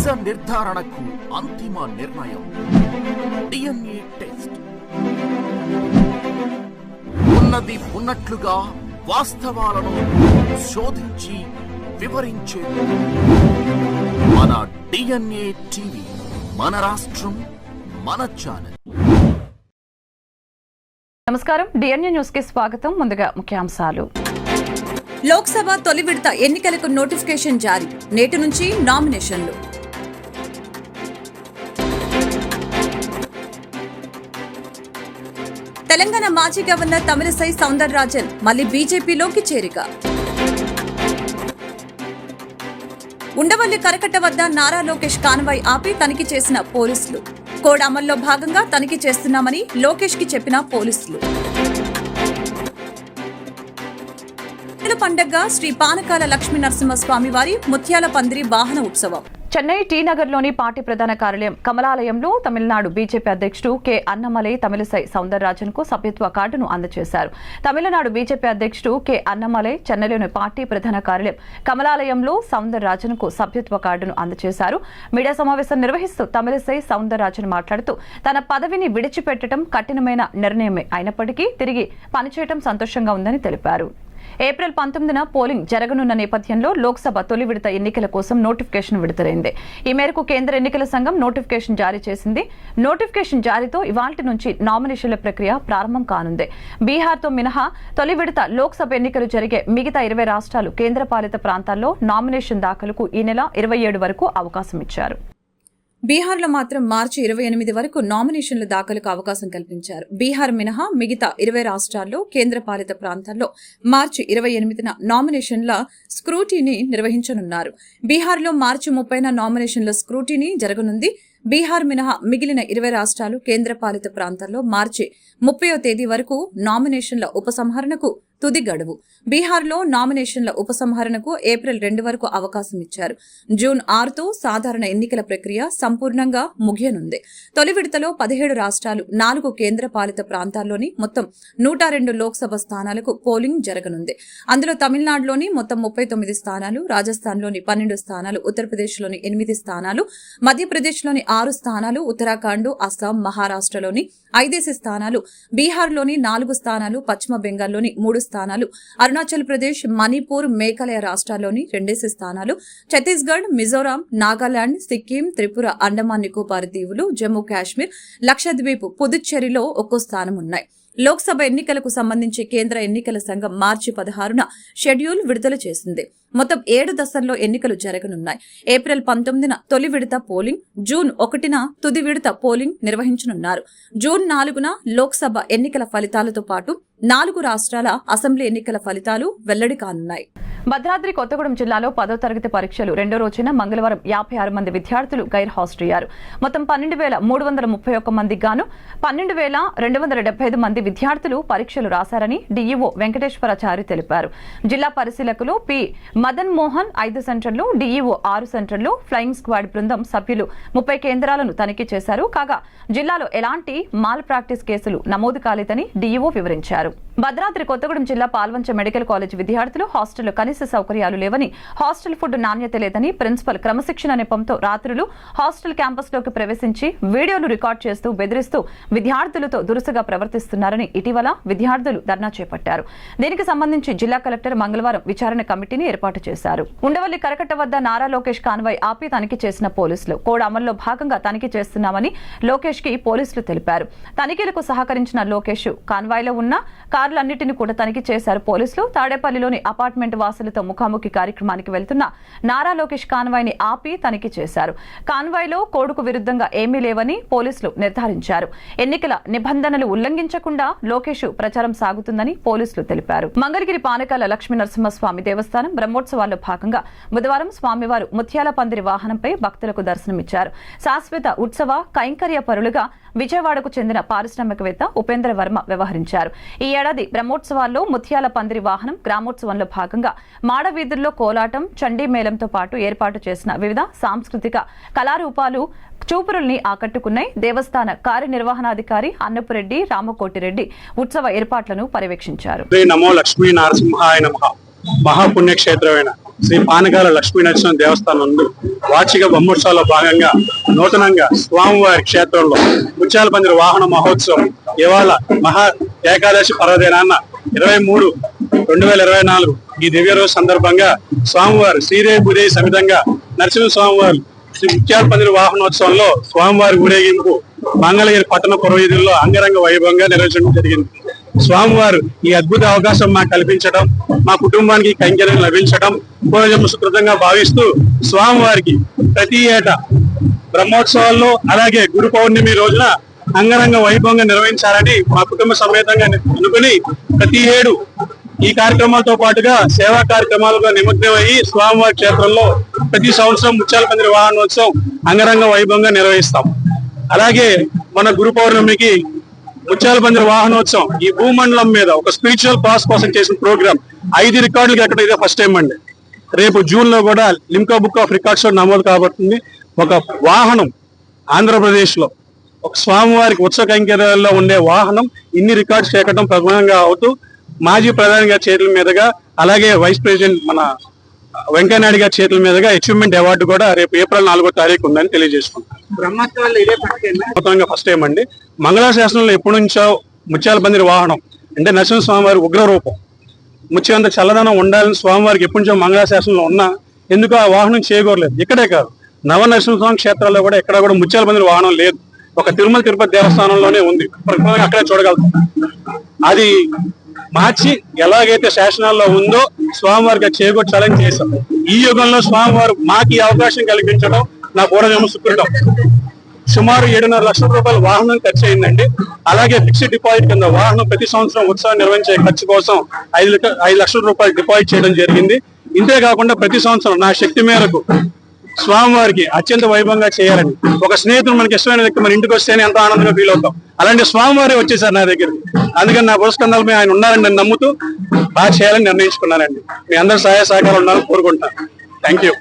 నిజ నిర్ధారణకు అంతిమ నిర్ణయం డిఎన్ఏ టెస్ట్. ఉన్నది ఉన్నట్లుగా వాస్తవాలను శోధించి వివరించేది మన డిఎన్ఏ టీవీ. మన రాష్ట్రం, మన ఛానల్. నమస్కారం, డిఎన్ఏ న్యూస్ కి స్వాగతం. ముందుగా ముఖ్యాంశాలు. లోక్సభ తొలి విడత ఎన్నికలకు నోటిఫికేషన్ జారీ. నేటి నుంచి నామినేషన్లు. తెలంగాణ మాజీ గవర్నర్ తమిళిసై సౌందరరాజన్ మళ్లీ బీజేపీలోకి చేరిక. ఉండవల్లి కరకట్ట వద్ద నారా లోకేష్ కాన్వాయ్ ఆపి తనిఖీ చేసిన పోలీసులు. కోడ్ అమల్లో భాగంగా తనిఖీ చేస్తున్నామని లోకేష్ కి చెప్పిన పోలీసులు. పండగ శ్రీ పానకాల లక్ష్మీ నరసింహస్వామి వారి ముత్యాల పందిరి వాహన ఉత్సవం. చెన్నై టీ నగర్లోని పార్టీ ప్రధాన కార్యాలయం కమలాలయంలో తమిళనాడు బీజేపీ అధ్యక్షుడు కె అన్నమలై తమిళిసై సౌందరరాజన్ కు సభ్యత్వ కార్డును అందజేశారు. తమిళనాడు బీజేపీ అధ్యక్షుడు కె అన్నమలై చెన్నైలోని పార్టీ ప్రధాన కార్యాలయం కమలాలయంలో సౌందరరాజన్ కు సభ్యత్వ కార్డును అందజేశారు. మీడియా సమావేశం నిర్వహిస్తూ తమిళిసై సౌందరరాజన్ మాట్లాడుతూ తన పదవిని విడిచిపెట్టడం కఠినమైన నిర్ణయమే అయినప్పటికీ తిరిగి పనిచేయడం సంతోషంగా ఉందని తెలిపారు. ఏప్రిల్ 19న పోలింగ్ జరగనున్న నేపథ్యంలో లోక్సభ తొలి విడత ఎన్నికల కోసం నోటిఫికేషన్ విడుదలైంది. ఈ మేరకు కేంద్ర ఎన్నికల సంఘం నోటిఫికేషన్ జారీ చేసింది. నోటిఫికేషన్ జారీతో ఇవాల్టి నుంచి నామినేషన్ల ప్రక్రియ ప్రారంభం కానుంది. బీహార్తో మినహా తొలి విడత లోక్సభ ఎన్నికలు జరిగే మిగతా 20 రాష్ట్రాలు, కేంద్రపాలిత ప్రాంతాల్లో నామినేషన్ దాఖలుకు ఈ నెల 27 వరకు అవకాశం ఇచ్చారు. బీహార్లో మాత్రం మార్చి 28 వరకు నామినేషన్ల దాఖలుకు అవకాశం కల్పించారు. బీహార్ మినహా మిగతా 20 రాష్ట్రాల్లో, కేంద్రపాలిత ప్రాంతాల్లో మార్చి 28న నామినేషన్ల స్క్రూటీని నిర్వహించనున్నారు. బీహార్లో మార్చి 30న నామినేషన్ల స్క్రూటీని జరగనుంది. బీహార్ మినహా మిగిలిన 20 రాష్ట్రాలు, కేంద్రపాలిత ప్రాంతాల్లో మార్చి 30వ తేదీ వరకు నామినేషన్ల ఉపసంహరణకు తుది గడువు. బీహార్లో నామినేషన్ల ఉపసంహరణకు ఏప్రిల్ 2 వరకు అవకాశం ఇచ్చారు. జూన్ 6తో సాధారణ ఎన్నికల ప్రక్రియ సంపూర్ణంగా ముగియనుంది. తొలి విడతలో 17 రాష్ట్రాలు, 4 కేంద్రపాలిత ప్రాంతాల్లోని మొత్తం 102 లోక్సభ స్థానాలకు పోలింగ్ జరగనుంది. అందులో తమిళనాడులోని మొత్తం 39 స్థానాలు, రాజస్థాన్లోని 12 స్థానాలు, ఉత్తరప్రదేశ్లోని 8 స్థానాలు, మధ్యప్రదేశ్లోని 6 స్థానాలు, ఉత్తరాఖండ్, అస్సాం, మహారాష్ట్రలోని 5 స్థానాలు, బీహార్లోని 4 స్థానాలు, పశ్చిమ బెంగాల్లోని 3 స్థానాలు, అరుణాచల్ ప్రదేశ్, మణిపూర్, మేఘాలయ రాష్ట్రాల్లోని 2 స్థానాలు, ఛత్తీస్గఢ్, మిజోరాం, నాగాలాండ్, సిక్కిం, త్రిపుర, అండమాన్ నికోబార్ దీవులు, జమ్మూ కాశ్మీర్, లక్షద్వీప్, పుదుచ్చేరిలో 1 స్థానం ఉన్నాయి. లోక్సభ ఎన్నికలకు సంబంధించి కేంద్ర ఎన్నికల సంఘం మార్చి 16న షెడ్యూల్ విడుదల చేసింది. మొత్తం 7 దశల్లో ఎన్నికలు జరగనున్నాయి. ఏప్రిల్ 19న తొలి విడత పోలింగ్, జూన్ 1న తుది విడత పోలింగ్ నిర్వహించనున్నారు. జూన్ 4న లోక్సభ ఎన్నికల ఫలితాలతో పాటు 4 రాష్ట్రాల అసెంబ్లీ ఎన్నికల ఫలితాలు వెల్లడి కానున్నాయి. భద్రాద్రి కొత్తగూడెం జిల్లాలో 10వ తరగతి పరీక్షలు రెండో రోజున మంగళవారం 56 మంది విద్యార్థులు గైర్హాజరయ్యారు. మొత్తం 12,331 మందికి గాను 12,275 మంది విద్యార్థులు పరీక్షలు రాశారని డీఈఓ వెంకటేశ్వరాచారి తెలిపారు. జిల్లా పరిశీలకులు పి మదన్ మోహన్ 5 సెంటర్లు, డీఈఓ 6 సెంటర్లు, ఫ్లయింగ్ స్క్వాడ్ బృందం సభ్యులు 30 కేంద్రాలను తనిఖీ చేశారు. కాగా జిల్లాలో ఎలాంటి మాల్ ప్రాక్టీస్ కేసులు నమోదు కాలేదని డీఈఓ వివరించారు. భద్రాద్రి కొత్తగూడెం జిల్లా పాల్వంచ మెడికల్ కాలేజ్ విద్యార్థులు హాస్టల్లో కనీస సౌకర్యాలు లేవని, హాస్టల్ ఫుడ్ నాణ్యత లేదని ప్రిన్సిపల్ క్రమశిక్షణ నెపంతో రాత్రులు హాస్టల్ క్యాంపస్ లోకి ప్రవేశించి వీడియోలు రికార్డ్ చేస్తూ బెదిరిస్తూ విద్యార్థులతో దురుసుగా ప్రవర్తిస్తున్నారని ఇటీవల విద్యార్థులు ధర్నా చేపట్టారు. దీనికి సంబంధించి జిల్లా కలెక్టర్ మంగళవారం విచారణ కమిటీని ఏర్పాటు చేశారు. ఉండవల్లి కరకట్ట వద్ద నారా లోకేష్ కాన్వాయ్ ఆపి తనిఖీ చేసిన పోలీసులు. కోడ్ అమల్లో భాగంగా తనిఖీ చేస్తున్నామని లోకేష్ కి పోలీసులు తెలిపారు. తనిఖీలకు సహకరించిన లోకేష్ కాన్వాయ్లో ఉన్న కార్లన్నింటినీ కూడా తనిఖీ చేశారు పోలీసులు. తాడేపల్లిలోని అపార్ట్మెంట్ వాసులతో ముఖాముఖి కార్యక్రమానికి వెళ్తున్న నారా లోకేష్ కాన్వాయ్ ని ఆపి తనిఖీ చేశారు. కాన్వాయ్లో కోడ్కు విరుద్ధంగా ఏమీ లేవని పోలీసులు నిర్ధారించారు. ఎన్నికల నిబంధనలు ఉల్లంఘించకుండా లోకేష్ ప్రచారం సాగుతుందని పోలీసులు తెలిపారు. మంగళగిరి పానకాల లక్ష్మీ నరసింహస్వామి దేవస్థానం బ్రహ్మోత్సవాల్లో భాగంగా బుధవారం స్వామివారు ముత్యాల పందిరి వాహనంపై భక్తులకు దర్శనమిచ్చారు. శాశ్వత ఉత్సవ కైంకర్య పరులుగా విజయవాడకు చెందిన పారిశ్రామికవేత్త ఉపేంద్ర వర్మ వ్యవహరించారు. ఈ ఏడాది బ్రహ్మోత్సవాల్లో ముత్యాల పందిరి వాహనం గ్రామోత్సవంలో భాగంగా మాడవీధుల్లో కోలాటం, చండీ మేళంతో పాటు ఏర్పాటు చేసిన వివిధ సాంస్కృతిక కళారూపాలు చూపురుల్ని ఆకట్టుకున్నాయి. దేవస్థాన కార్యనిర్వహణాధికారి అన్నపురెడ్డి రామకోటిరెడ్డి ఉత్సవ ఏర్పాట్లను పర్యవేక్షించారు. నమో లక్ష్మీ నరసింహాయ నమః. మహాపుణ్యక్షేత్రమైన శ్రీ పానకాల లక్ష్మీనరసింహ దేవస్థానం నందు వార్షిక బ్రహ్మోత్సవాల్లో భాగంగా నూతనంగా స్వామివారి క్షేత్రంలో ముత్యాల పందిరి వాహన మహోత్సవం ఇవాళ మహా ఏకాదశి పర్వదినాన్న 23/2024 ఈ దివ్య రోజు సందర్భంగా స్వామివారు శ్రీదేవి సమితంగా నరసింహ స్వామివారు శ్రీ ముత్యాల పందిరి వాహనోత్సవంలో స్వామివారి ఊరేగింపు మంగళగిరి పట్టణ పురవీధుల్లో అంగరంగ వైభవంగా నిర్వహించడం జరిగింది. స్వామివారు ఈ అద్భుత అవకాశం మాకు కల్పించడం, మా కుటుంబానికి కైంకర్యం లభించడం పూర్వజన్మ సుకృతంగా భావిస్తూ స్వామివారికి ప్రతి ఏటా బ్రహ్మోత్సవాల్లో అలాగే గురు పౌర్ణమి రోజున అంగరంగ వైభవంగా నిర్వహించాలని మా కుటుంబ సమేతంగా అనుకుని ప్రతి ఏడు ఈ కార్యక్రమాలతో పాటుగా సేవా కార్యక్రమాలుగా నిమగ్నమయ్యి స్వామివారి క్షేత్రంలో ప్రతి సంవత్సరం ముత్యాల పందిరి వాహనోత్సవం అంగరంగ వైభవంగా నిర్వహిస్తాం. అలాగే మన గురు పౌర్ణమికి ముత్యాల పందిరి వాహనోత్సవం ఈ భూమండలం మీద ఒక స్పిరిచువల్ పాస్ కోసం చేసిన ప్రోగ్రామ్ 5 రికార్డులకి ఎక్కడ ఇదే ఫస్ట్ టైం అండి. రేపు జూన్ లో కూడా లిమ్కా బుక్ ఆఫ్ రికార్డ్స్ లో నమోదు కాబడుతుంది. ఒక వాహనం ఆంధ్రప్రదేశ్ లో ఒక స్వామివారికి ఉత్సవ కైంకర్యాల్లో ఉండే వాహనం ఇన్ని రికార్డ్స్ చేకటం ప్రధానంగా అవుతూ మాజీ ప్రధాని గారి చేతుల మీదుగా అలాగే వైస్ ప్రెసిడెంట్ మన వెంకయ్యనాయుడు గారి చేతుల మీదుగా అచీవ్మెంట్ అవార్డు కూడా రేపు ఏప్రిల్ 4వ తారీఖు ఉందని తెలియజేసుకుంటాం. బ్రహ్మోత్సవాల్లో ఫస్ట్ టైం అండి. మంగళాశాసనంలో ఎప్పటి నుంచో ముత్యాల పందిరి వాహనం అంటే నరసింహ స్వామివారి ఉగ్ర రూపం ముత్యంత చల్లదనం ఉండాలని స్వామివారికి ఎప్పటి నుంచో మంగళాశాసనంలో ఉన్నా ఎందుకు ఆ వాహనం చేయకూడలేదు. ఇక్కడే కాదు నవ నరసింహస్వామి క్షేత్రాల్లో కూడా ఎక్కడ కూడా ముత్యాల పందిరి వాహనం లేదు. ఒక తిరుమల తిరుపతి దేవస్థానంలోనే ఉంది, అక్కడే చూడగలుగుతాం. అది మార్చి ఎలాగైతే శాసనాల్లో ఉందో స్వామివారికి చేకూర్చాలని చేశాం. ఈ యుగంలో స్వామివారు మాకు ఈ అవకాశం కల్పించడం నా పూర్వజన్మ సుకృతం. సుమారు 7.5 లక్షల రూపాయల వాహనం ఖర్చు అయిందండి. అలాగే ఫిక్స్డ్ డిపాజిట్ కింద వాహనం ప్రతి సంవత్సరం ఉత్సవం నిర్వహించే ఖర్చు కోసం 5 లక్షల రూపాయలు డిపాజిట్ చేయడం జరిగింది. ఇంతే కాకుండా ప్రతి సంవత్సరం నా శక్తి మేరకు స్వామివారికి అత్యంత వైభవంగా చేయాలని ఒక స్నేహితుడు మనకి ఇష్టమైన వ్యక్తి మన ఇంటికి వస్తేనే ఎంత ఆనందంగా ఫీల్ అవుతాం. అలాంటి స్వామివారే వచ్చేసారు నా దగ్గరికి. అందుకని నా పురస్కందాల మీద ఆయన ఉన్నారని నేను నమ్ముతూ బాగా చేయాలని నిర్ణయించుకున్నానండి. మీ అందరూ సహాయ సహకారం ఉండాలని కోరుకుంటాను. Thank you.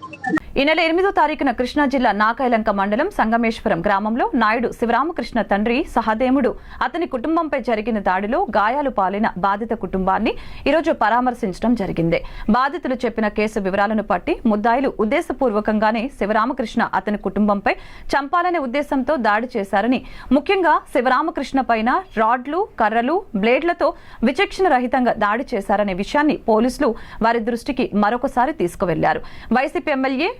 ఈ నెల 8వ తారీఖున కృష్ణా జిల్లా నాకాయలంక మండలం సంగమేశ్వరం గ్రామంలో నాయుడు శివరామకృష్ణ తండ్రి సహదేముడు అతని కుటుంబంపై జరిగిన దాడిలో గాయాలు పాలైన బాధిత కుటుంబాన్ని ఈరోజు పరామర్శించడం జరిగింది. బాధితులు చెప్పిన కేసు వివరాలను బట్టి ముద్దాయిలు ఉద్దేశపూర్వకంగానే శివరామకృష్ణ అతని కుటుంబంపై చంపాలనే ఉద్దేశంతో దాడి చేశారని, ముఖ్యంగా శివరామకృష్ణ పైన రాడ్లు, కర్రలు, బ్లేడ్లతో విచక్షణ రహితంగా దాడి చేశారనే విషయాన్ని పోలీసులు వారి దృష్టికి మరొకసారి తీసుకువెళ్లారు. వైసీపీ ఎమ్మెల్యే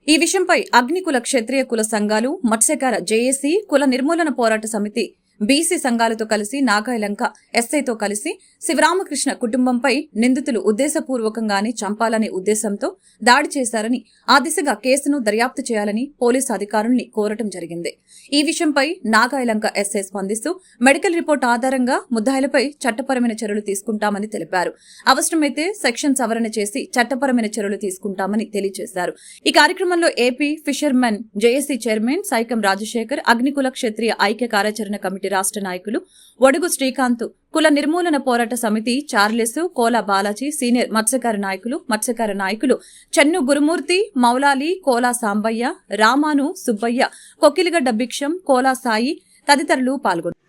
ఈ విషయంపై అగ్నికుల క్షత్రియ కుల సంఘాలు, మత్స్యకార జేఏసీ, కుల నిర్మూలన పోరాట సమితి, బీసీ సంఘాలతో కలిసి నాగాయలంక ఎస్ఐతో కలిసి శివరామకృష్ణ కుటుంబంపై నిందితులు ఉద్దేశపూర్వకంగానే చంపాలనే ఉద్దేశంతో దాడి చేశారని, ఆ దిశగా కేసును దర్యాప్తు చేయాలని పోలీసు అధికారుల్ని కోరటం జరిగింది. ఈ విషయంపై నాగాయలంక ఎస్ఐ స్పందిస్తూ మెడికల్ రిపోర్ట్ ఆధారంగా ముద్దాయిలపై చట్టపరమైన చర్యలు తీసుకుంటామని తెలిపారు. అవసరమైతే సెక్షన్ సవరణ చేసి చట్టపరమైన చర్యలు తీసుకుంటామని తెలియజేశారు. ఈ కార్యక్రమంలో AP fishermen JAC chairman Saikam Rajasekhar, Agnikula Kshatriya ఐక్య కార్యాచరణ కమిటీ రాష్ట్ర నాయకులు ఒడుగు శ్రీకాంత్, కుల నిర్మూలన పోరాట సమితి చార్లెస్, కోలా బాలాజీ, సీనియర్ మత్స్యకార నాయకులు చెన్ను గురుమూర్తి, మౌలాలి, కోలా సాంబయ్య, రామాను, సుబ్బయ్య, కొక్కిలిగడ్డ భిక్షం, కోలా సాయి తదితరులు పాల్గొన్నారు.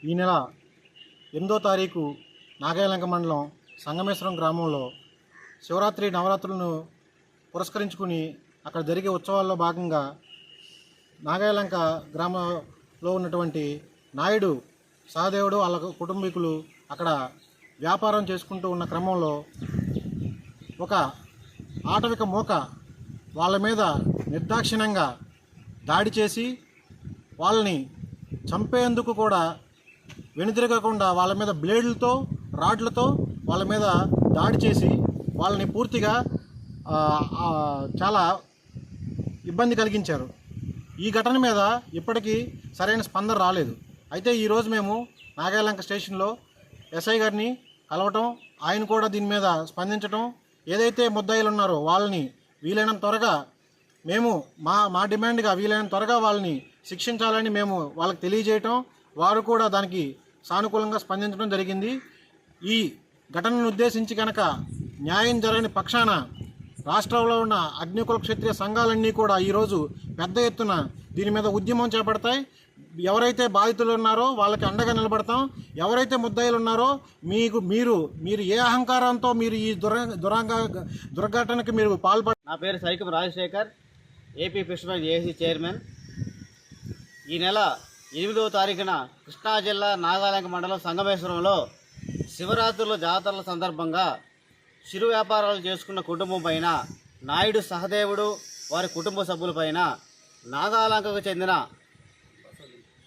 ఈ నెల 8వ తారీఖు నాగాయలంక మండలం సంగమేశ్వరం గ్రామంలో శివరాత్రి నవరాత్రులను పురస్కరించుకుని అక్కడ జరిగే ఉత్సవాల్లో భాగంగా నాగాయలంక గ్రామంలో ఉన్నటువంటి నాయుడు సహదేవుడు వాళ్ళ కుటుంబీకులు అక్కడ వ్యాపారం చేసుకుంటూ ఉన్న క్రమంలో ఒక ఆటవిక మూక వాళ్ళ మీద నిర్దాక్షిణ్యంగా దాడి చేసి వాళ్ళని చంపేందుకు కూడా వెనుతిరగకుండా వాళ్ళ మీద బ్లేడ్లతో, రాడ్లతో వాళ్ళ మీద దాడి చేసి వాళ్ళని పూర్తిగా చాలా ఇబ్బంది కలిగించారు. ఈ ఘటన మీద ఇప్పటికీ సరైన స్పందన రాలేదు. అయితే ఈరోజు మేము నాగాయలంక స్టేషన్లో ఎస్ఐ గారిని కలవటం, ఆయన కూడా దీని మీద స్పందించటం, ఏదైతే ముద్దాయిలు ఉన్నారో వాళ్ళని వీలైనంత త్వరగా మేము మా డిమాండ్గా వీలైనంత త్వరగా వాళ్ళని శిక్షించాలని మేము వాళ్ళకి తెలియజేయటం, వారు కూడా దానికి సానుకూలంగా స్పందించడం జరిగింది. ఈ ఘటనను ఉద్దేశించి కనుక న్యాయం జరగని పక్షాన రాష్ట్రంలో ఉన్న అగ్నికుల క్షత్రియ సంఘాలన్నీ కూడా ఈరోజు పెద్ద ఎత్తున దీని మీద ఉద్యమం చేపడతాయి. ఎవరైతే బాధితులు ఉన్నారో వాళ్ళకి అండగా నిలబడతాం. ఎవరైతే ముద్దాయిలు ఉన్నారో మీరు ఏ అహంకారంతో మీరు ఈ దుర్ఘటనకి మీరు నా పేరు Saikam Rajasekhar, AP fishermen AC chairman. ఈ నెల 8వ తారీఖున కృష్ణా జిల్లా నాగాలంక మండలం సంగమేశ్వరంలో శివరాత్రుల జాతరల సందర్భంగా చిరు వ్యాపారాలు చేసుకున్న కుటుంబం పైన, నాయుడు సహదేవుడు వారి కుటుంబ సభ్యులపైన నాగాలంకకు చెందిన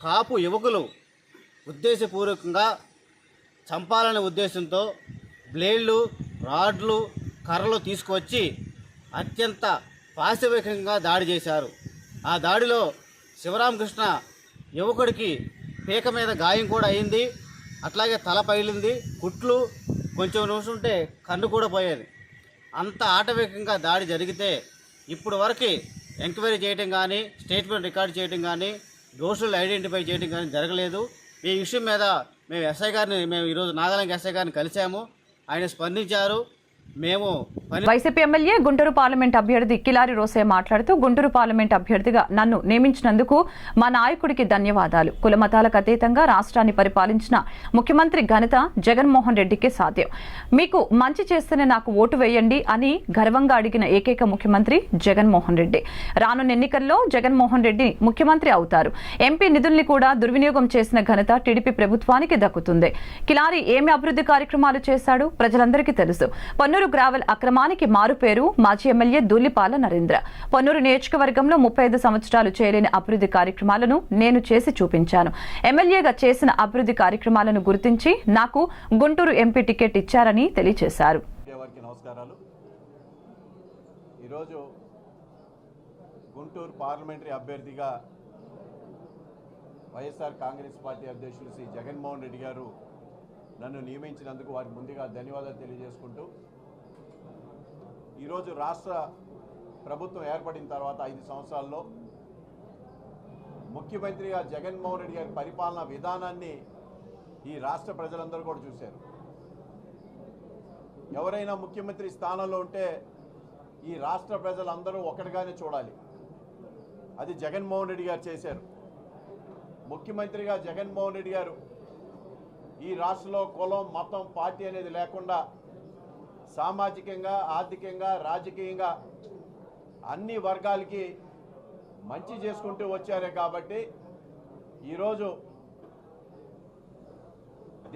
కాపు యువకులు ఉద్దేశపూర్వకంగా చంపాలనే ఉద్దేశంతో బ్లేడ్లు, రాడ్లు, కర్రలు తీసుకువచ్చి అత్యంత పాశవికంగా దాడి చేశారు. ఆ దాడిలో శివరామకృష్ణ యువకుడికి పీక మీద గాయం కూడా అయింది. అట్లాగే తల పగిలింది, కుట్లు కొంచెం నూసుంటే కన్ను కూడా పోయేది. అంత ఆటవికంగా దాడి జరిగితే ఇప్పుడు వరకు ఎంక్వైరీ చేయడం కానీ, స్టేట్మెంట్ రికార్డ్ చేయడం కానీ, దోషులను ఐడెంటిఫై చేయడం కానీ జరగలేదు. ఈ విషయం మీద మేము ఈరోజు నాగాలంక ఎస్ఐ గారిని కలిసాము. ఆయన స్పందించారు. వైసీపీ ఎమ్మెల్యే గుంటూరు పార్లమెంట్ అభ్యర్థి కిలారి రోసయ్య మాట్లాడుతూ, గుంటూరు పార్లమెంట్ అభ్యర్థిగా నన్ను నియమించినందుకు మా నాయకుడికి ధన్యవాదాలు. కులమతాలకు అతీతంగా రాష్ట్రాన్ని పరిపాలించిన ముఖ్యమంత్రి ఘనత జగన్మోహన్ రెడ్డికే సాధ్యం. మీకు మంచి చేస్తేనే నాకు ఓటు వేయండి అని గర్వంగా అడిగిన ఏకైక ముఖ్యమంత్రి జగన్మోహన్ రెడ్డి. రానున్న ఎన్నికల్లో జగన్మోహన్ రెడ్డి ముఖ్యమంత్రి అవుతారు. ఎంపీ నిధుల్ని కూడా దుర్వినియోగం చేసిన ఘనత టీడీపీ ప్రభుత్వానికి దక్కుతుంది. కిలారి ఏమి అభివృద్ధి కార్యక్రమాలు చేశాడు ప్రజలందరికీ తెలుసు. పొన్నూరు గ్రావెల్ అక్రమానికి మారుపేరు మాజీ ఎమ్మెల్యే దూలిపాల నరేంద్ర. పొన్నూరు నియోజకవర్గంలో 35 సంవత్సరాలు చేయలేని అభివృద్ధి కార్యక్రమాలను నేను చేసి చూపించాను. ఎమ్మెల్యేగా చేసిన అభివృద్ధి కార్యక్రమాలను గుర్తించి నాకు గుంటూరు ఎంపీ టికెట్ ఇచ్చారని తెలియజేశారు. నమస్కారాలు. ఈరోజు గుంటూరు పార్లమెంటరీ అభ్యర్థిగా వైఎస్ఆర్ కాంగ్రెస్ పార్టీ అధ్యక్షులు శ్రీ జగన్మోహన్ రెడ్డి గారు నన్ను నియమించినందుకు వారికి ముందుగా ధన్యవాదాలు తెలియజేసుకుంటూ, ఈరోజు రాష్ట్ర ప్రభుత్వం ఏర్పడిన తర్వాత 5 సంవత్సరాల్లో ముఖ్యమంత్రిగా జగన్మోహన్ రెడ్డి గారి పరిపాలనా విధానాన్ని ఈ రాష్ట్ర ప్రజలందరూ కూడా చూశారు. ఎవరైనా ముఖ్యమంత్రి స్థానంలో ఉంటే ఈ రాష్ట్ర ప్రజలందరూ ఒకటిగానే చూడాలి. అది జగన్మోహన్ రెడ్డి గారు చేశారు. ముఖ్యమంత్రిగా జగన్మోహన్ రెడ్డి గారు ఈ రాష్ట్రంలో కులం, మతం, పార్టీ అనేది లేకుండా సామాజికంగా, ఆర్థికంగా, రాజకీయంగా అన్ని వర్గాలకి మంచి చేసుకుంటూ వచ్చారే. కాబట్టి ఈరోజు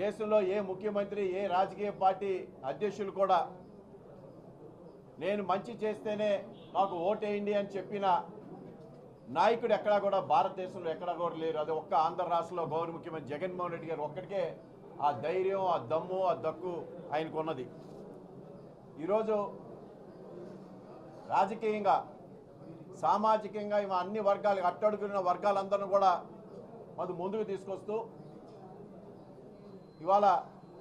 దేశంలో ఏ ముఖ్యమంత్రి, ఏ రాజకీయ పార్టీ అధ్యక్షులు కూడా నేను మంచి చేస్తేనే నాకు ఓటేయండి అని చెప్పిన నాయకుడు ఎక్కడా కూడా భారతదేశంలో ఎక్కడా కూడా లేరు. అది ఒక్క ఆంధ్ర రాష్ట్రంలో గౌరవ ముఖ్యమంత్రి జగన్మోహన్ రెడ్డి గారు ఒక్కడికే ఆ ధైర్యం, ఆ దమ్ము, ఆ దక్కు ఆయనకు ఉన్నది. ఈరోజు రాజకీయంగా, సామాజికంగా అన్ని వర్గాలు, అట్టడుగున్న వర్గాలందరినీ కూడా ముందుకు తీసుకొస్తూ ఇవాళ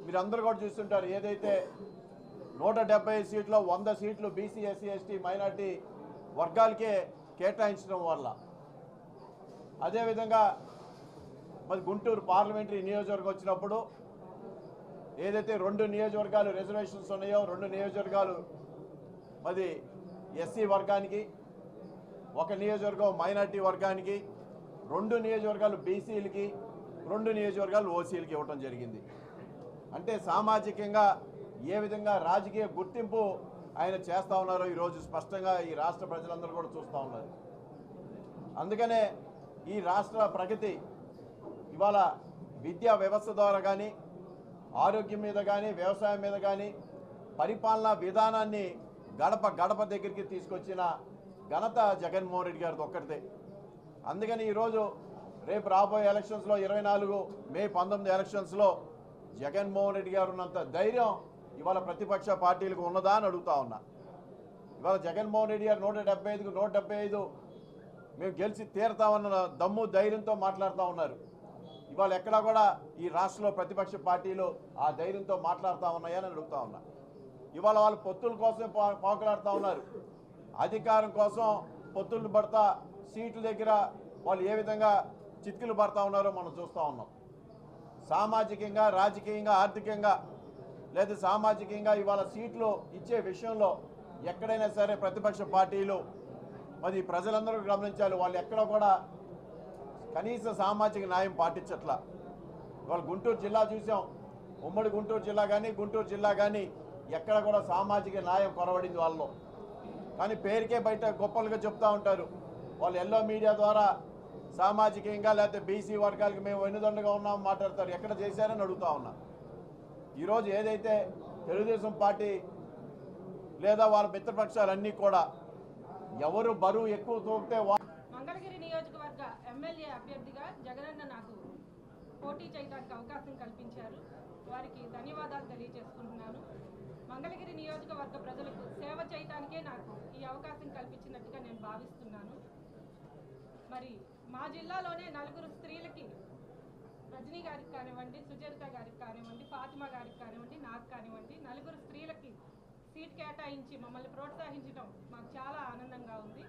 మీరందరూ కూడా చూస్తుంటారు, ఏదైతే 175 సీట్లో 100 సీట్లు బీసీ, ఎస్సీ, ఎస్టీ, మైనార్టీ వర్గాలకే కేటాయించడం వల్ల, అదేవిధంగా గుంటూరు పార్లమెంటరీ నియోజకవర్గం వచ్చినప్పుడు ఏదైతే 2 నియోజకవర్గాలు రిజర్వేషన్స్ ఉన్నాయో, 2 నియోజకవర్గాలు ఎస్సీ వర్గానికి, 1 నియోజకవర్గం మైనార్టీ వర్గానికి, 2 నియోజకవర్గాలు బీసీలకి, 2 నియోజకవర్గాలు ఓసీలకి ఇవ్వటం జరిగింది. అంటే సామాజికంగా ఏ విధంగా రాజకీయ గుర్తింపు ఆయన చేస్తూ ఉన్నారో ఈరోజు స్పష్టంగా ఈ రాష్ట్ర ప్రజలందరూ కూడా చూస్తూ ఉన్నారు. అందుకనే ఈ రాష్ట్ర ప్రగతి ఇవాళ విద్యా వ్యవస్థ ద్వారా కానీ, ఆరోగ్యం మీద కానీ, వ్యవసాయం మీద కానీ పరిపాలనా విధానాన్ని గడప గడప దగ్గరికి తీసుకొచ్చిన ఘనత జగన్మోహన్ రెడ్డి గారిది ఒక్కరిదే. అందుకని ఈరోజు రేపు రాబోయే ఎలక్షన్స్లో 24 మే 19 ఎలక్షన్స్లో జగన్మోహన్ రెడ్డి గారు ఉన్నంత ధైర్యం ఇవాళ ప్రతిపక్ష పార్టీలకు ఉన్నదా అని అడుగుతా ఉన్నా. ఇవాళ జగన్మోహన్ రెడ్డి గారు 175కు 175 మేము గెలిచి తీరతామన్న దమ్ము, ధైర్యంతో మాట్లాడుతూ ఉన్నారు. ఇవాళ ఎక్కడా కూడా ఈ రాష్ట్రంలో ప్రతిపక్ష పార్టీలు ఆ ధైర్యంతో మాట్లాడుతూ ఉన్నాయని అడుగుతా ఉన్నా. ఇవాళ వాళ్ళు పొత్తుల కోసం పాకులాడుతూ ఉన్నారు. అధికారం కోసం పొత్తులు పడతా, సీట్ల దగ్గర వాళ్ళు ఏ విధంగా చిత్కులు పడతా ఉన్నారో మనం చూస్తూ ఉన్నాం. సామాజికంగా, రాజకీయంగా, ఆర్థికంగా లేదా సామాజికంగా ఇవాళ సీట్లు ఇచ్చే విషయంలో ఎక్కడైనా సరే ప్రతిపక్ష పార్టీలు ప్రజలందరూ గమనించాలి. వాళ్ళు ఎక్కడ కూడా కనీస సామాజిక న్యాయం పాటించట్లా. ఇవాళ గుంటూరు జిల్లా చూసాం, ఉమ్మడి గుంటూరు జిల్లా కానీ ఎక్కడ కూడా సామాజిక న్యాయం కొరవడింది వాళ్ళలో. కానీ పేరుకే బయట గొప్పలుగా చెప్తూ ఉంటారు. వాళ్ళు ఎల్లో మీడియా ద్వారా సామాజికంగా లేకపోతే బీసీ వర్గాలకి మేము వెన్నుదండగా ఉన్నాం మాట్లాడతారు. ఎక్కడ చేశారని అడుగుతా ఉన్నా. ఈరోజు ఏదైతే తెలుగుదేశం పార్టీ లేదా వాళ్ళ మిత్రపక్షాలన్నీ కూడా ఎవరు బరువు ఎక్కువ తోపితే మంగళగిరి నియోజకవర్గ ఎమ్మెల్యే అభ్యర్థిగా జగనన్న నాకు పోటీ చేయడానికి అవకాశం కల్పించారు. వారికి ధన్యవాదాలు తెలియజేసుకుంటున్నాను. మంగళగిరి నియోజకవర్గ ప్రజలకు సేవ చేయడానికే నాకు ఈ అవకాశం కల్పించినట్టుగా నేను భావిస్తున్నాను. మరి మా జిల్లాలోనే 4 స్త్రీలకి, రజనీ గారికి కానివ్వండి, సుచరిత గారికి కానివ్వండి, ఫాతిమా గారికి కానివ్వండి, నాకు కానివ్వండి, 4 స్త్రీలకి సీట్ కేటాయించి మమ్మల్ని ప్రోత్సహించడం మాకు చాలా ఆనందంగా ఉంది.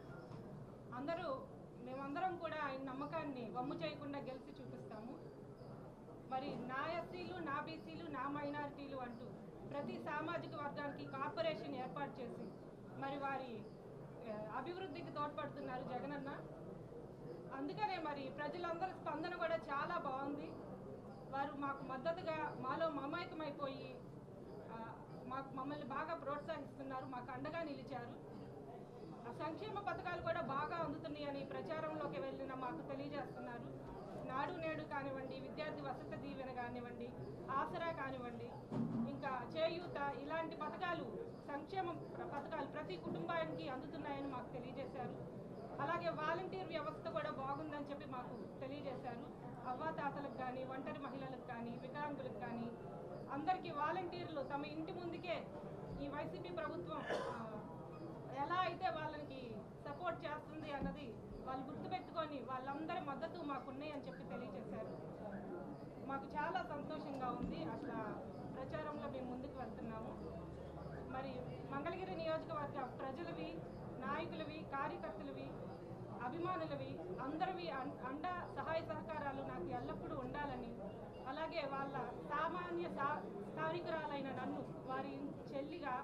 మేమందరం కూడా ఆయన నమ్మకాన్ని వమ్ము చేయకుండా గెలిచి చూపిస్తాము. మరి నా ఎస్సీలు, నా బీసీలు, నా మైనారిటీలు అంటూ ప్రతి సామాజిక వర్గానికి కార్పొరేషన్ ఏర్పాటు చేసి మరి వారి అభివృద్ధికి తోడ్పడుతున్నారు జగనన్న. అందుకనే మరి ప్రజలందరి స్పందన కూడా చాలా బాగుంది. వారు మాకు మద్దతుగా మాలో మమైకమైపోయి మమ్మల్ని బాగా ప్రోత్సహిస్తున్నారు, మాకు అండగా నిలిచారు. ఆ సంక్షేమ పథకాలు కూడా బాగా అందుతున్నాయని ప్రచారంలోకి వెళ్ళిన మాకు తెలియజేస్తున్నారు. నాడు నేడు కానివ్వండి, విద్యార్థి వసతి దీవెన కానివ్వండి, ఆసరా కానివ్వండి, ఇంకా చేయూత, ఇలాంటి పథకాలు, సంక్షేమ పథకాలు ప్రతి కుటుంబానికి అందుతున్నాయని మాకు తెలియజేశారు. అలాగే వాలంటీర్ వ్యవస్థ కూడా బాగుందని చెప్పి మాకు తెలియజేశారు. అవ్వాతాతలకు కానీ, ఒంటరి మహిళలకు కానీ, వికలాంగులకు కానీ అందరికీ వాలంటీర్లు తమ ఇంటి ముందుకే ఈ వైసీపీ ప్రభుత్వం ఎలా అయితే వాళ్ళకి సపోర్ట్ చేస్తుంది అన్నది వాళ్ళు గుర్తుపెట్టుకొని వాళ్ళందరి మద్దతు మాకున్నాయి అని చెప్పి తెలియజేశారు. మాకు చాలా సంతోషంగా ఉంది. అట్లా ప్రచారంలో మేము ముందుకు వెళ్తున్నాము. మరి మంగళగిరి నియోజకవర్గ ప్రజలవి, నాయకులవి, కార్యకర్తలవి, అభిమానులవి అందరివి అండ సహాయ సహకారాలు నాకు ఎల్లప్పుడూ ఉండాలని, అలాగే వాళ్ళ సామాన్య స్థానికురాలైన నన్ను వారి చెల్లిగా,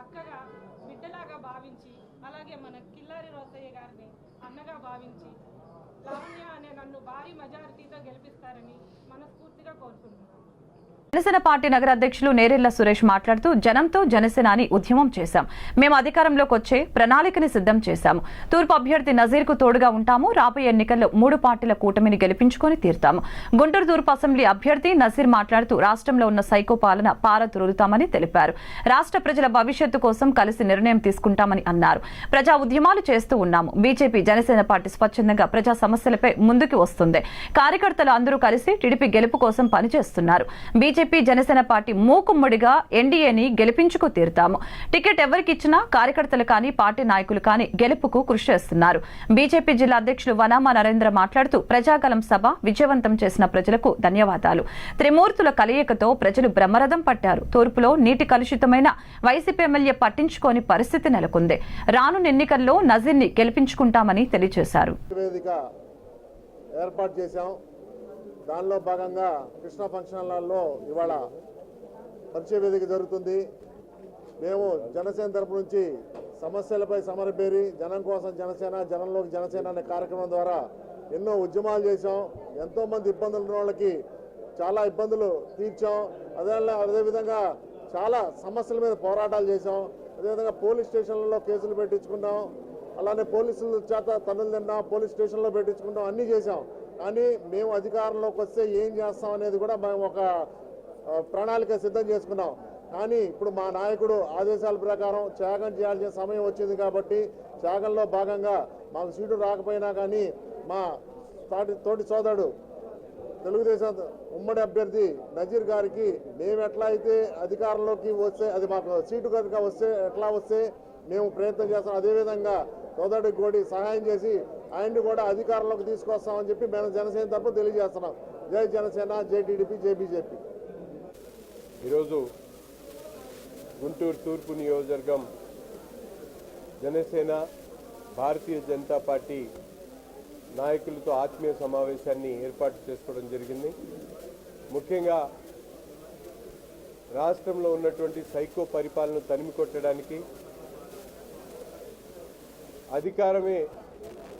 అక్కగా, బిడ్డలాగా భావించి, అలాగే మన కిల్లారి రోసయ్య గారిని అన్నగా భావించి లావణ్య అనే నన్ను భారీ మెజారిటీతో గెలిపిస్తారని మనస్ఫూర్తిగా కోరుకుంటున్నాను. జనసేన పార్టీ నగర అధ్యక్షులు నేరెళ్ల సురేష్ మాట్లాడుతూ జనంతో జనసేన అని ఉద్యమం చేశాం. మేము అధికారంలోకి వచ్చే ప్రణాళికని సిద్ధం చేశాము. తూర్పు అభ్యర్థి నజీర్కు తోడుగా ఉంటాము. రాబోయే ఎన్నికల్లో 3 పార్టీల కూటమిని గెలిపించుకొని తీరుతాము. గుంటూరు తూర్పు అసెంబ్లీ అభ్యర్థి నజీర్ మాట్లాడుతూ రాష్ట్రంలో ఉన్న సైకో పాలన పారద్రోలుతామని తెలిపారు. రాష్ట్ర ప్రజల భవిష్యత్తు కోసం కలిసి నిర్ణయం తీసుకుంటామని అన్నారు. ప్రజా ఉద్యమాలు చేస్తూ ఉన్నాము. బీజేపీ, జనసేన పార్టీ స్వచ్ఛందంగా ప్రజా సమస్యలపై ముందుకు వస్తుంది. కార్యకర్తలు అందరూ కలిసి టీడీపీ గెలుపు కోసం పనిచేస్తున్నారు. బీజేపీ, జనసేన పార్టీ మూకుమ్మడిగా ఎన్డీఏని గెలిపించుకు తీరుతాము. టికెట్ ఎవరికిచ్చినా కార్యకర్తలు కానీ, పార్టీ నాయకులు కానీ గెలుపుకు కృషి చేస్తున్నారు. బీజేపీ జిల్లా అధ్యక్షులు వనామా నరేంద్ర మాట్లాడుతూ ప్రజాగలం సభ విజయవంతం చేసిన ప్రజలకు ధన్యవాదాలు. త్రిమూర్తుల కలయికతో ప్రజలు బ్రహ్మరథం పట్టారు. తూర్పులో నీటి కలుషితమైన వైసీపీ ఎమ్మెల్యే పట్టించుకోని పరిస్థితి నెలకొంది. రానున్న ఎన్నికల్లో నజీర్ని గెలిపించుకుంటామని తెలియజేశారు. ఏర్పాటు చేశాం. దానిలో భాగంగా కృష్ణా ఫంక్షన్ హాల్లో ఇవాళ పరిచయ వేదిక జరుగుతుంది. మేము జనసేన తరపు నుంచి సమస్యలపై సమరపేరి జనం కోసం జనసేన, జనంలోకి జనసేన అనే కార్యక్రమం ద్వారా ఎన్నో ఉద్యమాలు చేశాం. ఎంతోమంది ఇబ్బందులు ఉన్న వాళ్ళకి చాలా ఇబ్బందులు తీర్చాం. అదేవిధంగా చాలా సమస్యల మీద పోరాటాలు చేశాం. అదేవిధంగా పోలీస్ స్టేషన్లలో కేసులు పెట్టించుకున్నాం. అలానే పోలీసుల చేత తన్నులు తిన్నాం, పోలీస్ స్టేషన్లో పెట్టించుకుంటాం, అన్నీ చేశాం. కానీ మేము అధికారంలోకి వస్తే ఏం చేస్తాం అనేది కూడా మేము ఒక ప్రణాళిక సిద్ధం చేసుకున్నాం. కానీ ఇప్పుడు మా నాయకుడు ఆదేశాల ప్రకారం త్యాగం చేయాల్సిన సమయం వచ్చింది కాబట్టి త్యాగంలో భాగంగా మాకు సీటు రాకపోయినా కానీ మా తోటి సోదరుడు తెలుగుదేశం ఉమ్మడి అభ్యర్థి నజీర్ గారికి మేము ఎట్లా అయితే అధికారంలోకి వస్తే, అది మాకు సీటు కనుక వస్తే ఎట్లా వస్తే మేము ప్రయత్నం చేస్తాం. అదేవిధంగా సోదరుడికి కూడా సహాయం చేసి ఆయన్ని కూడా అధికారంలోకి తీసుకొస్తామని చెప్పి మేము జనసేన తరపు తెలియజేస్తున్నాం. జై జనసేన, జై టీడీపీ, జై బీజేపీ. ఈరోజు గుంటూరు తూర్పు నియోజకవర్గం జనసేన, భారతీయ జనతా పార్టీ నాయకులతో ఆత్మీయ సమావేశాన్ని ఏర్పాటు చేసుకోవడం జరిగింది. ముఖ్యంగా రాష్ట్రంలో ఉన్నటువంటి సైకో పరిపాలనను తరిమి కొట్టడానికి, అధికారమే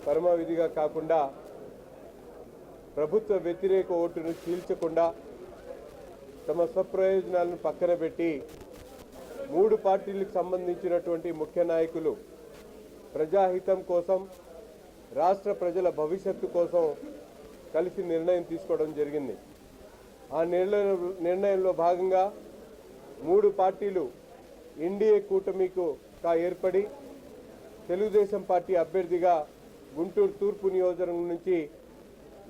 పరమావిధిగా కాకుండా ప్రభుత్వ వ్యతిరేక ఓటును చీల్చకుండా తమ స్వప్రయోజనాలను పక్కన పెట్టి 3 పార్టీలకు సంబంధించినటువంటి ముఖ్య నాయకులు ప్రజాహితం కోసం, రాష్ట్ర ప్రజల భవిష్యత్తు కోసం కలిసి నిర్ణయం తీసుకోవడం జరిగింది. ఆ నిర్ణయంలో భాగంగా 3 పార్టీలు ఎన్డీఏ కూటమిగా ఏర్పడి తెలుగుదేశం పార్టీ అభ్యర్థిగా గుంటూరు తూర్పు నియోజకవర్గం నుంచి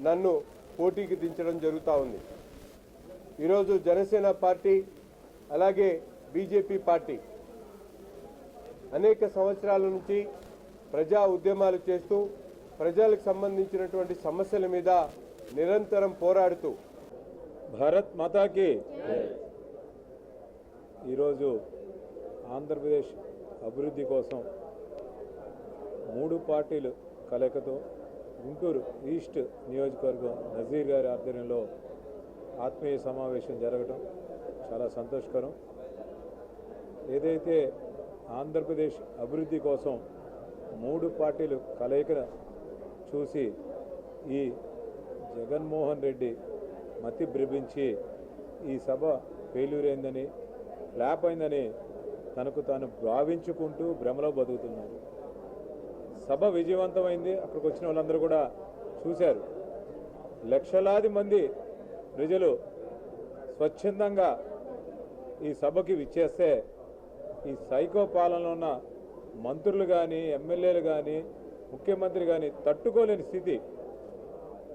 నన్ను పోటీకి దించడం జరుగుతూ ఉంది. ఈరోజు జనసేన పార్టీ అలాగే బీజేపీ పార్టీ అనేక సంవత్సరాల నుంచి ప్రజా ఉద్యమాలు చేస్తూ ప్రజలకు సంబంధించినటువంటి సమస్యల మీద నిరంతరం పోరాడుతూ భారత్ మాతాకి ఈరోజు ఆంధ్రప్రదేశ్ అభివృద్ధి కోసం 3 పార్టీలు కలయికతో గుంటూరు ఈస్ట్ నియోజకవర్గం నజీర్ గారి ఆధ్వర్యంలో ఆత్మీయ సమావేశం జరగడం చాలా సంతోషకరం. ఏదైతే ఆంధ్రప్రదేశ్ అభివృద్ధి కోసం 3 పార్టీలు కలయిక చూసి ఈ జగన్మోహన్ రెడ్డి మతి భ్రమించి ఈ సభ ఫెయిల్యూర్ అయిందని, ఫ్లాప్ అయిందని తనకు తాను భావించుకుంటూ భ్రమలో బతుకుతున్నారు. సభ విజయవంతమైంది. అక్కడికి వచ్చిన వాళ్ళందరూ కూడా చూశారు. లక్షలాది మంది ప్రజలు స్వచ్ఛందంగా ఈ సభకి విచ్చేస్తే ఈ సైకో పాలనలో ఉన్న మంత్రులు కానీ, ఎమ్మెల్యేలు కానీ, ముఖ్యమంత్రి కానీ తట్టుకోలేని స్థితి.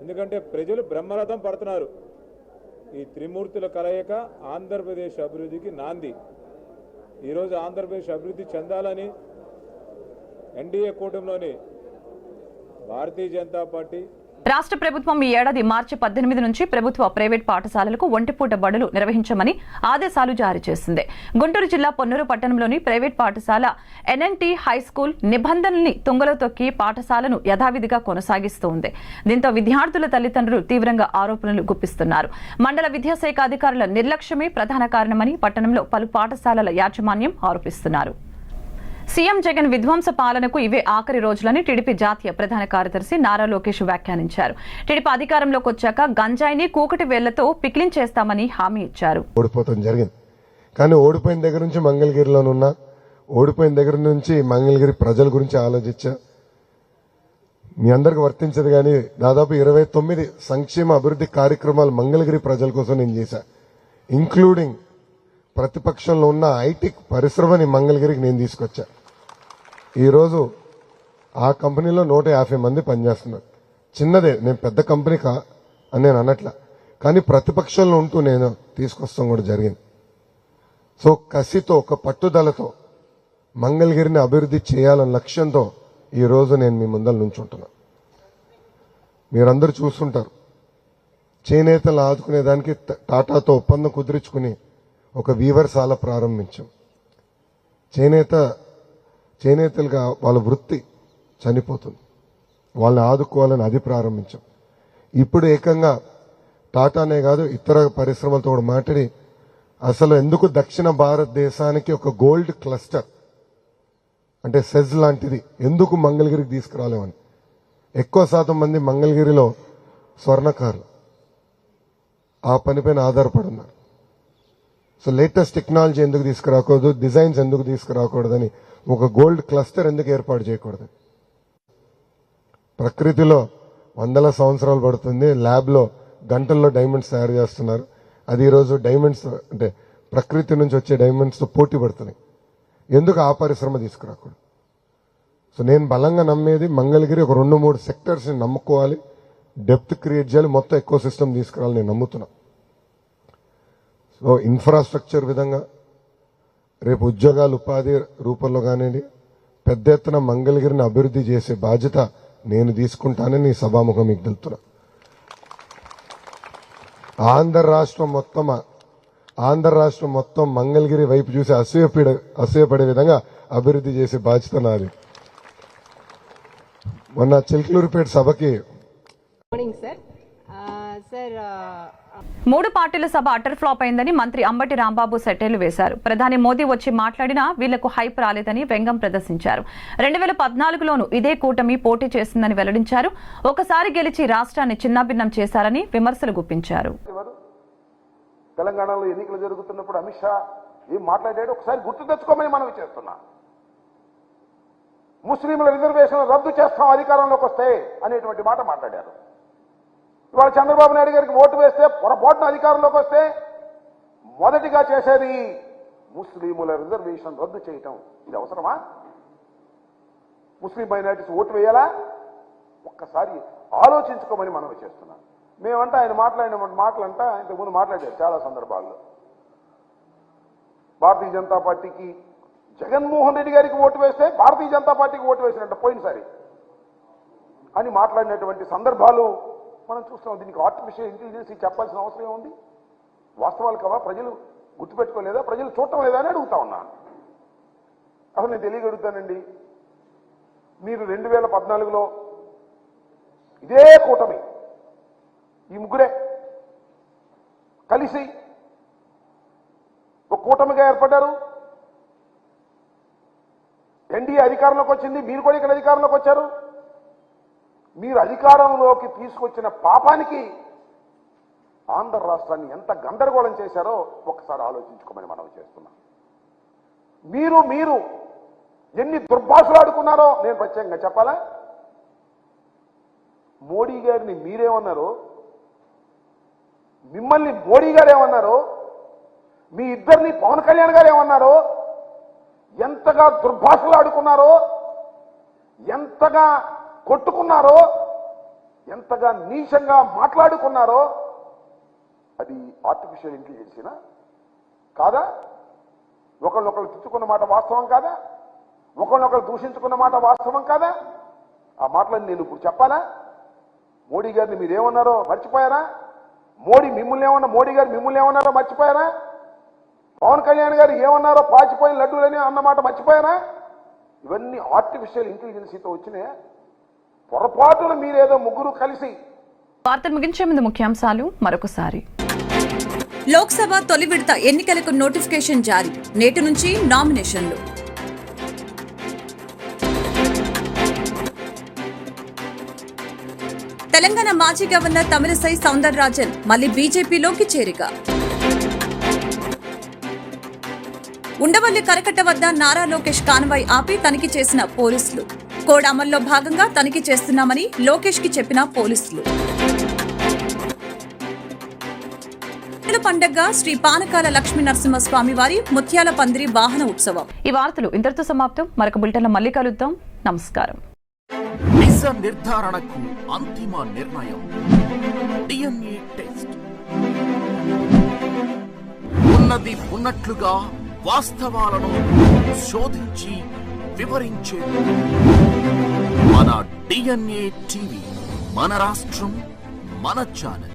ఎందుకంటే ప్రజలు బ్రహ్మరథం పడుతున్నారు. ఈ త్రిమూర్తుల కలయిక ఆంధ్రప్రదేశ్ అభివృద్ధికి నాంది. ఈరోజు ఆంధ్రప్రదేశ్ అభివృద్ధి చెందాలని ఎన్డీఏ కూటమిలోని భారతీయ జనతా పార్టీ, రాష్ట్ర ప్రభుత్వం ఈ ఏడాది మార్చి 18 నుంచి ప్రభుత్వ ప్రైవేట్ పాఠశాలలకు ఒంటిపూట బడులు నిర్వహించమని ఆదేశాలు జారీ చేసింది. గుంటూరు జిల్లా పొన్నూరు పట్టణంలోని ప్రైవేట్ పాఠశాల ఎన్ఎన్టీ హై స్కూల్ నిబంధనల్ని తుంగలో తొక్కి పాఠశాలను యథావిధిగా కొనసాగిస్తూ ఉంది. దీంతో విద్యార్థుల తల్లిదండ్రులు తీవ్రంగా ఆరోపణలు గుప్పిస్తున్నారు. మండల విద్యాశాఖ అధికారుల నిర్లక్ష్యమే ప్రధాన కారణమని పట్టణంలో పలు పాఠశాలల యాజమాన్యం ఆరోపిస్తున్నారు. సీఎం జగన్ విధ్వంస పాలనకు ఇవే ఆఖరి రోజులని టీడీపీ జాతీయ ప్రధాన కార్యదర్శి నారా లోకేష్ వ్యాఖ్యానించారు. టీడీపీ అధికారంలోకి వచ్చాక గంజాయిని కూకటి వేళ్లతో పిక్లించేస్తామని హామీ ఇచ్చారు. ఓడిపోవడం జరిగింది. కానీ ఓడిపోయిన దగ్గర నుంచి మంగళగిరిలోనున్నా, ఓడిపోయిన దగ్గర నుంచి మంగళగిరి ప్రజల గురించి ఆలోచించా. మీ అందరికి వర్తించదు కానీ దాదాపు 29 సంక్షేమ అభివృద్ధి కార్యక్రమాలు మంగళగిరి ప్రజల కోసం నేను చేశా. ఇంక్లూడింగ్ ప్రతిపక్షంలో ఉన్న ఐటీ పరిశ్రమని మంగళగిరికి నేను తీసుకొచ్చా. ఈరోజు ఆ కంపెనీలో 150 మంది పనిచేస్తున్నారు. చిన్నదే, నేను పెద్ద కంపెనీ అని నేను అనట్లా, కానీ ప్రతిపక్షంలో ఉంటూ నేను తీసుకొస్తాం కూడా జరిగింది. సో కసితో, ఒక పట్టుదలతో మంగళగిరిని అభివృద్ధి చేయాలన్న లక్ష్యంతో ఈరోజు నేను మీ ముందర నుంచుంటున్నా. మీరందరూ చూస్తుంటారు, చేనేతలు ఆదుకునేదానికి టాటాతో ఒప్పందం కుదుర్చుకుని ఒక వీవర్శాల ప్రారంభించాం. చేనేతలుగా వాళ్ళ వృత్తి చనిపోతుంది, వాళ్ళని ఆదుకోవాలని అది ప్రారంభించాం. ఇప్పుడు ఏకంగా టాటానే కాదు ఇతర పరిశ్రమలతో కూడా మాట్లాడి అసలు ఎందుకు దక్షిణ భారతదేశానికి ఒక గోల్డ్ క్లస్టర్ అంటే సెజ్ లాంటిది ఎందుకు మంగళగిరికి తీసుకురాలేమని. ఎక్కువ శాతం మంది మంగళగిరిలో స్వర్ణకారులు ఆ పనిపైన ఆధారపడి ఉన్నారు. సో లేటెస్ట్ టెక్నాలజీ ఎందుకు తీసుకురాకూడదు, డిజైన్స్ ఎందుకు తీసుకురాకూడదని, ఒక గోల్డ్ క్లస్టర్ ఎందుకు ఏర్పాటు చేయకూడదు. ప్రకృతిలో 100 సంవత్సరాలు పడుతుంది, ల్యాబ్లో గంటల్లో డైమండ్స్ తయారు చేస్తున్నారు. అది ఈరోజు డైమండ్స్ అంటే ప్రకృతి నుంచి వచ్చే డైమండ్స్తో పోటీ పడుతున్నాయి. ఎందుకు ఆ పరిశ్రమ తీసుకురాకూడదు. సో నేను బలంగా నమ్మేది మంగళగిరి ఒక 2-3 సెక్టర్స్ని నమ్ముకోవాలి, డెప్త్ క్రియేట్ చేయాలి, మొత్తం ఎకో సిస్టమ్ తీసుకురావాలి నేను నమ్ముతున్నా. సో ఇన్ఫ్రాస్ట్రక్చర్ విధంగా రేపు ఉద్యోగాలు ఉపాధి రూపంలో కానివ్వండి పెద్ద ఎత్తున మంగళగిరిని అభివృద్ధి చేసే బాధ్యత నేను తీసుకుంటానని సభాముఖం మీకు తెలుపుతున్నా. ఆంధ్ర రాష్ట్రం మొత్తం మంగళగిరి వైపు చూసి అసూయపడే విధంగా అభివృద్ధి చేసే బాధ్యత నాది. మొన్న చిలకలూరుపేట సభకి 3 పార్టీల సభ అటర్ ఫ్లాప్ అయిందని మంత్రి అంబటి రాంబాబు సెటైర్లు వేశారు. ప్రధాని మోదీ వచ్చి మాట్లాడినా వీళ్లకు హైప్ రాలేదని వ్యంగ్యం ప్రదర్శించారు. 2014లోనూ ఇదే కూటమి పోటీ చేసిందని వెల్లడించారు. ఒకసారి గెలిచి రాష్ట్రాన్ని చిన్నాభిన్నం చేశారని విమర్శలు గుప్పించారు. తెలంగాణలో ఎన్నికలు జరుగుతున్నప్పుడు అమిత్ షా ఏం మాట్లాడాడు ఒకసారి గుర్తు తెచ్చుకోమని మనం చేస్తున్నాం. ముస్లింల రిజర్వేషన్ రద్దు చేస్తాం అధికారంలోకి వస్తే అనేటువంటి మాట మాట్లాడారు. ఇవాళ చంద్రబాబు నాయుడు గారికి ఓటు వేస్తే పొరపాటున అధికారంలోకి వస్తే మొదటిగా చేసేది ముస్లింల రిజర్వేషన్ రద్దు చేయటం. ఇది అవసరమా? ముస్లిం మైనారిటీస్ ఓటు వేయాలా? ఒక్కసారి ఆలోచించుకోమని మనం చేస్తున్నాం. మేమంటే ఆయన మాట్లాడిన మాటలంట ఇంతకుముందు మాట్లాడారు చాలా సందర్భాల్లో. భారతీయ జనతా పార్టీకి జగన్మోహన్ రెడ్డి గారికి ఓటు వేస్తే భారతీయ జనతా పార్టీకి ఓటు వేసినట్టు పోయినసారి అని మాట్లాడినటువంటి సందర్భాలు మనం చూస్తాం. దీనికి ఆర్టిఫిషియల్ ఇంటెలిజెన్స్ చెప్పాల్సిన అవసరం ఏముంది? వాస్తవాలు కావా? ప్రజలు గుర్తుపెట్టుకోలేదా? ప్రజలు చూడటం లేదా అని అడుగుతా ఉన్నాను. అసలు నేను తెలియగలుగుతానండి. మీరు 2014లో ఇదే కూటమి ఈ ముగ్గురే కలిసి ఒక కూటమిగా ఏర్పడ్డారు. ఎన్డీఏ అధికారంలోకి వచ్చింది. మీరు కూడా ఇక్కడ అధికారంలోకి వచ్చారు. మీరు అధికారంలోకి తీసుకొచ్చిన పాపానికి ఆంధ్ర రాష్ట్రాన్ని ఎంత గందరగోళం చేశారో ఒకసారి ఆలోచించుకోమని మనం చేస్తున్నాం. మీరు ఎన్ని దుర్భాషలు ఆడుకున్నారో నేను ప్రత్యేకంగా చెప్పాలా? మోడీ గారిని మీరేమన్నారు, మిమ్మల్ని మోడీ గారు ఏమన్నారు, మీ ఇద్దరిని పవన్ కళ్యాణ్ గారు ఏమన్నారు, ఎంతగా దుర్భాషలు ఆడుకున్నారో, ఎంతగా కొట్టుకున్నారో, ఎంతగా నీచంగా మాట్లాడుకున్నారో అది ఆర్టిఫిషియల్ ఇంటెలిజెన్సీనా కాదా? ఒకళ్ళొకళ్ళు తిట్టుకున్న మాట వాస్తవం కాదా? ఒకళ్ళొకళ్ళు దూషించుకున్న మాట వాస్తవం కాదా? ఆ మాటలను నేను ఇప్పుడు చెప్పాలా? మోడీ గారిని మీరేమన్నారో మర్చిపోయారా? మోడీ గారు మిమ్మల్ని ఏమన్నారో మర్చిపోయారా? పవన్ కళ్యాణ్ గారు ఏమన్నారో పాచిపోయిన లడ్డూలని అన్నమాట మర్చిపోయారా? ఇవన్నీ ఆర్టిఫిషియల్ ఇంటెలిజెన్సీతో వచ్చినాయి. పొరపాటున మీరేదో ముగ్గురు కలిసి. వార్తలు ముగించే ముందు ముఖ్యాంశాలు మరొకసారి. లోక్సభ తొలి విడత ఎన్నికలకు నోటిఫికేషన్ జారీ. నేటి నుంచి నామినేషన్లు. తెలంగాణ మాజీ గవర్నర్ తమిళసై సౌందరరాజన్ మళ్లీ బీజేపీలోకి చేరిక. ఉండవల్లి కరకట్ట వద్ద నారా లోకేష్ కాన్వాయ్ ఆపి తనిఖీ చేసిన పోలీసులు. కోడ్ అమల్లో భాగంగా తనిఖీ చేస్తున్నామని లోకేష్ కి చెప్పిన పోలీసులు. పండగ శ్రీ పానకాల లక్ష్మీ నరసింహస్వామి వారి ముత్యాల పందిరి వాహన ఉత్సవం. ఈ వార్తలు ఇంతటితో సమాప్తం. మరొక బులెటిన్లో మళ్ళీ కలుద్దాం. నమస్కారం. నిజ నిర్ధారణకు అంతిమ నిర్ణయం డిఎన్ఏ టెస్ట్. ఉన్నది ఉన్నట్లుగా వాస్తవాలను శోధించి వివరించే మన డిఎన్ఏ టీవీ. మన రాష్ట్రం, మన ఛానల్.